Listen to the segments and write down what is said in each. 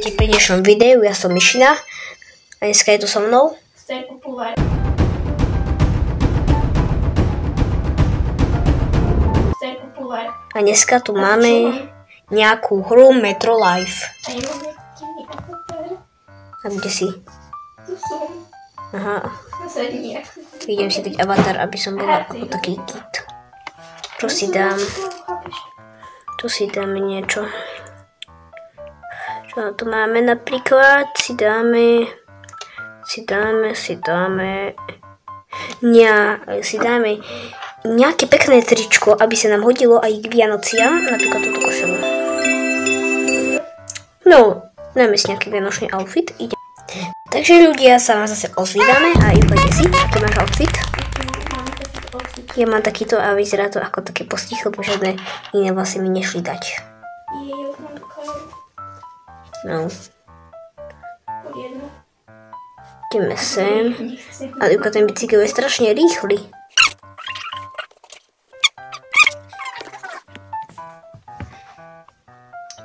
Vítajte pri dnešnom videu, ja som Myšina a dneska je tu so mnou a dneska tu máme nejakú hru Metro Life. A kde si? Tu som. Aha. Nasadni. Idem si dať avatar, aby som bola ako taký kit. Čo si dám? Tu si dáme niečo. Čo tu máme napríklad? Si dáme nejaké pekné tričko, aby sa nám hodilo aj k Vianociam, napríklad túto košelu. No, dáme si nejaký vianočný outfit. Ide. Takže ľudia, sa vás zase ozývame a Ivka, si, aký máš outfit? Ja mám takýto a vyzerá to ako také postih, lebo žiadne iné vlasy mi nešli dať. No. Ideme sem. A Ivka, ten bicykel je strašne rýchly.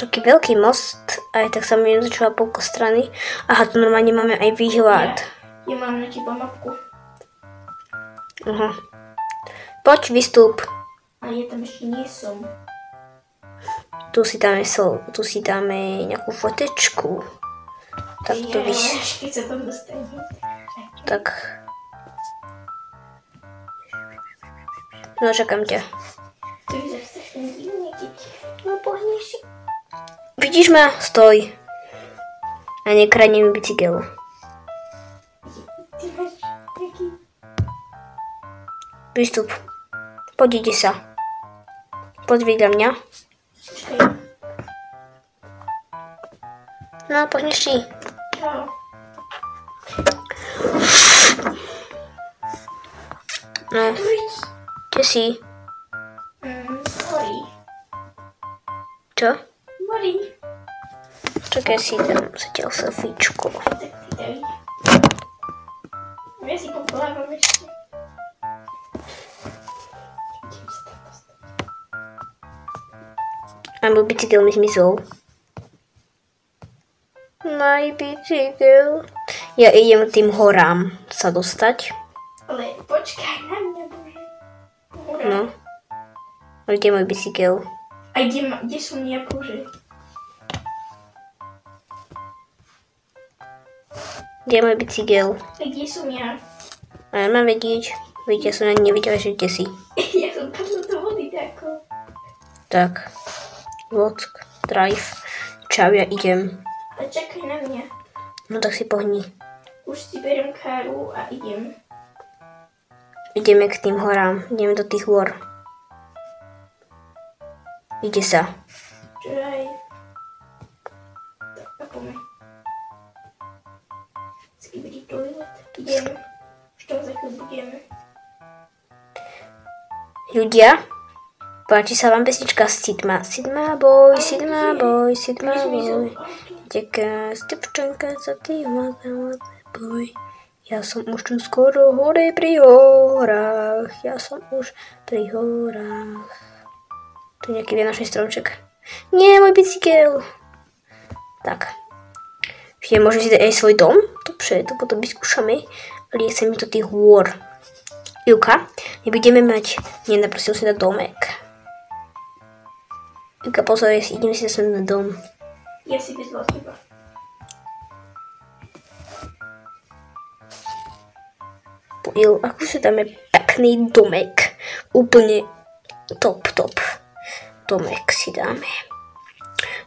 Taký veľký most, aj tak sa mi začala polko strany. Aha, tu normálne máme aj výhľad. Ja mám na teba mapku. Aha. Poď, vystúp. A ja tam ešte nie som. Tu si dáme nejakú fotečku. Tak to vys... Keď sa tam dostane. Tak. No, čakám ťa. To vyzerá strašne divne, keď... No, pohneš si. Vidíš ma? Stoj. A nekradni mi bicykel. Ty máš taký... Vystup. Poď, ide sa. Poď vedľa mňa. No, pohneš si. Čau. No, kde si? Horí. Čo? Horí. Čakaj, si dám zatiaľ selfiečko. Tak ty daj. Ja si poplávam ešte. A môj bicykel mi zmizol. Môj bicykel. Ja idem k tým horám sa dostať. Ale počkaj na mňa, bože. Hurá. No. A kde je môj bicykel? A kde som ja, bože? Kde je môj bicykel? A kde som ja? A ja mám vedieť. Veď ja som ani nevidela, že kde si. Ja som padla do vody tako. Tak. Vock, drive. Čau, ja idem. A čakaj na mňa. No tak si pohni. Už si beriem káru a idem. Ideme k tým horám. Ideme do tých hôr. Ide sa. Čuraj. Tak, a poďme. Skibidi toilet. Idem. Už tam za chvíľu budeme. Ľudia, páči sa vám pesnička Sidma. Sidma boj, Sidma boj, Sidma boj. Teká stepčanka za tým boj. Ja som už tu skoro hore pri horách. Ja som už pri horách. Tu je nejaký vianočný stromček. Nie, môj bicykel. Tak. Môžem si dať aj svoj dom. Dobre, to potom vyskúšame. Ale ja chcem mi to tých hôr. Ivka, my budeme mať... Nie, prosím si dať domek. Ivka, pozor, ideme si zase na dom. Ja si vyzval teba. Ako sa dáme pekný domek. Úplne top. Domek si dáme.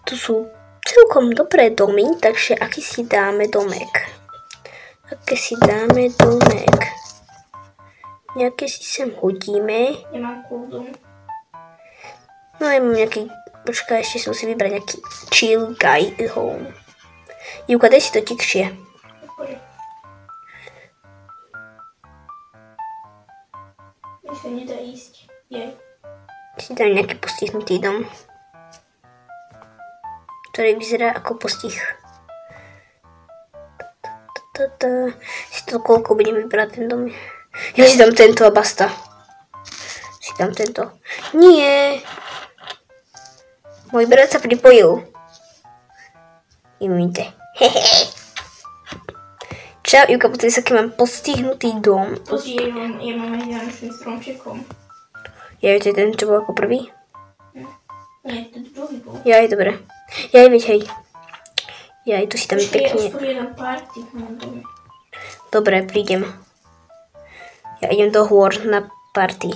Tu sú celkom dobré domy, takže aký si dáme domek? Nejaké si sem hodíme. Nemám cool dom. No ja mám nejaký... Počkaj, ešte si musím vybrať nejaký chill guy home. Ivka, daj si to tikšie. Mi sa nedá ísť. Jej. Si dám nejaký postihnutý dom. Ktorý vyzerá ako postih. Si to koľko budem vybrať ten dom. Ja si dám tento a basta. Si dám tento. Nie. Môj brat sa pripojil. Imite. Čau, Ivka, pozri sa, aký mám postihnutý dom. Pozri, ja mám aj vianočný stromčekom. Ja, to je ten, čo bol ako prvý? Nie, ten druhý bol. Jaj, dobre. Jaj, veď, hej. Jaj, tu si tam Počkej, ja pekne. usporiadam party v mojom dome. Dobre, prídem. Ja idem do hôr na party.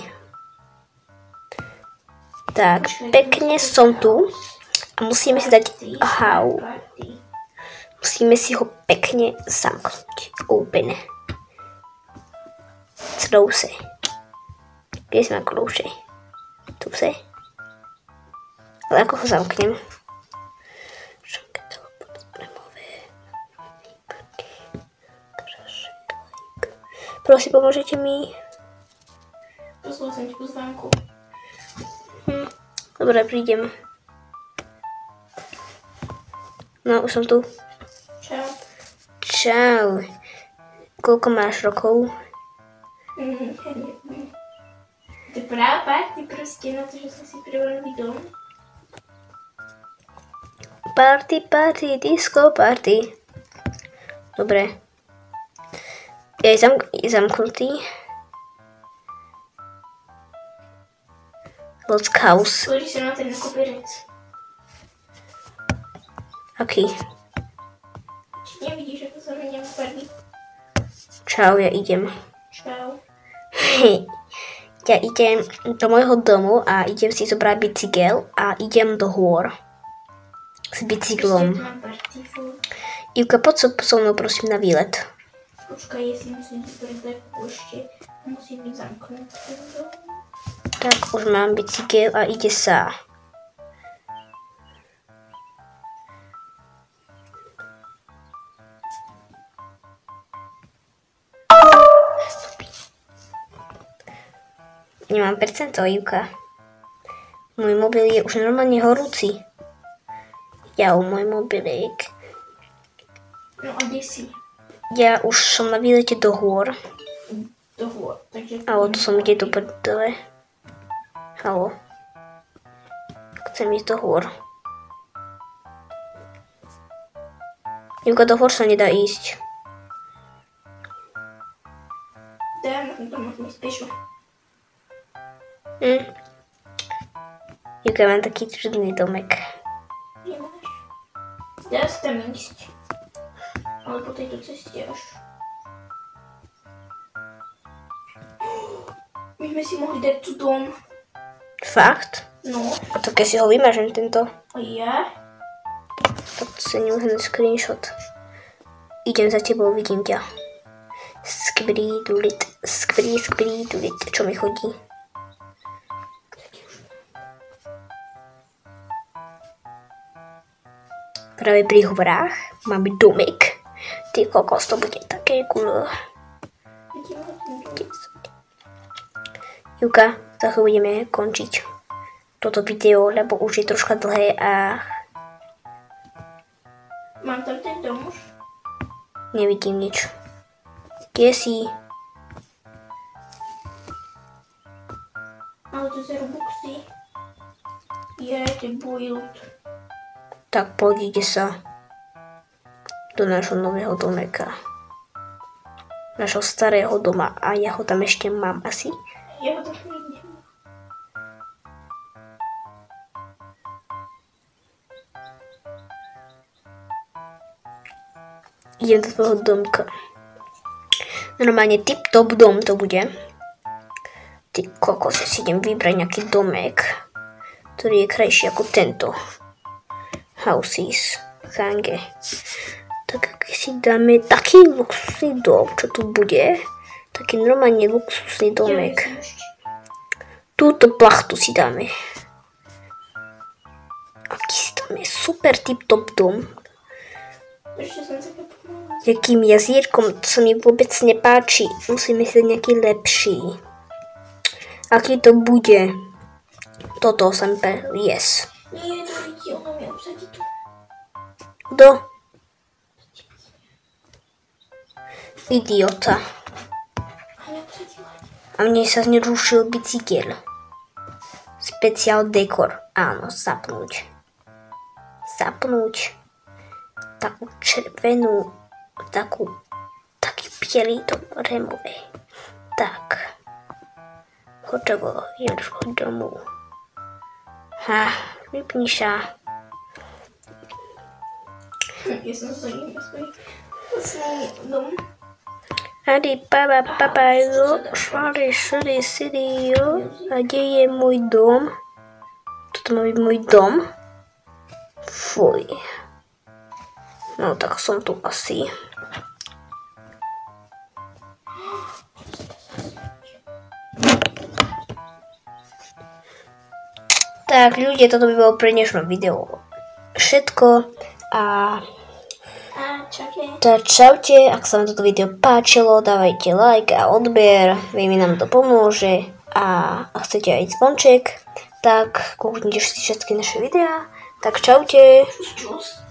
Tak, pekne som tu. A musíme si dať hau. Musíme si ho pekne zamknúť. Open. Close. Kde sme close? Tu se. Ale ako ho zamknem? Prosím, pomôžete mi. Poslal som ti pozvánku. Dobre, prídem. No, už som tu. Čau. Čau. Koľko máš rokov? Ja neviem. To je práve party proste na to, že som si privolil dom. Party, party, disco party. Dobre. Je zamknutý. Lock house. Pozri sa na ten koberec. Aký? Či nevidíš, ako sa menia farby? Čau, ja idem. Čau. Ja idem do môjho domu a idem si zobrať bicykel a idem do hôr. S bicyklom. Mám party furt. Ivka, poď so mnou prosím na výlet. Počkaj, ja si musím zobrať takú ešte. Musím byť zamknúť ten dom. Tak, už mám bicykel a ide sa. Nemám percento, Ivka. Môj mobil je už normálne horúci. Jau, môj mobilík. No a kde si? Ja už som na výlete do hôr. Do hôr, takže... Halo, tu som ide do prdele. Halo. Chcem ísť do hôr. Ivka, do hôr sa nedá ísť. Dám, to môžeme ísť pešo. Ivka, mám taký čudný domek. Nemáš. Dá sa tam ísť. Ale po tejto ceste až. My sme si mohli dať tu dom. Fakt? No. A to keď si ho vymažem tento. A ja? Tak si nemôžem screenshot. Idem za tebou, vidím ťa. Skbrídulit. Čo mi chodí? Práve pri horách máme domek. Ty kokos, to bude také cool. Ivka, za chvíľu budeme končiť toto video, lebo už je troška dlhé a Mám tam ten dom už? nevidím nič. Kde si? Ale to sú Robuxy. Je, to je build. Tak poď, ide sa do nášho nového domeka. Našho starého doma a ja ho tam ešte mám asi. Ja ho tam vidím. Idem do tvojho domka. Normálne tip-top dom to bude. Ty kokos, si idem vybrať nejaký domek, ktorý je krajší ako tento. Houses. Hange. Tak ak si dáme taký luxusný dom, čo tu bude, taký normálne luxusný domek. Túto plachtu si dáme. Aký si dáme super tip-top dom. Ešte som sa popovala. Jakým jazírkom, to sa mi vôbec nepáči. Musíme si dať nejaký lepší. Aký to bude? Toto sa mi páči. Yes. Nie, to vidí, ona mi obsadí tu. Kto? Idiota. A neobsadila. A mne sa znerušil bicykel. Speciál dekor. Áno, zapnúť. Zapnúť. takú červenú, taký bielý dom remove. Tak. Hotovo, idem domov. Vypni sa. Ja som zhodím na svoj vlastný dom. Adi, papa, jo, švári, sidi, jo. A kde je môj dom? Toto má byť môj dom? Fuj. No, tak som tu asi. Tak, ľudia, toto by bolo pre dnešné video všetko. A čaute. tak čaute, ak sa vám toto video páčilo, dávajte like a odber, veľmi nám to pomôže. A ak chcete aj zvonček, tak kúknite si všetky naše videá. Tak čaute. Čus.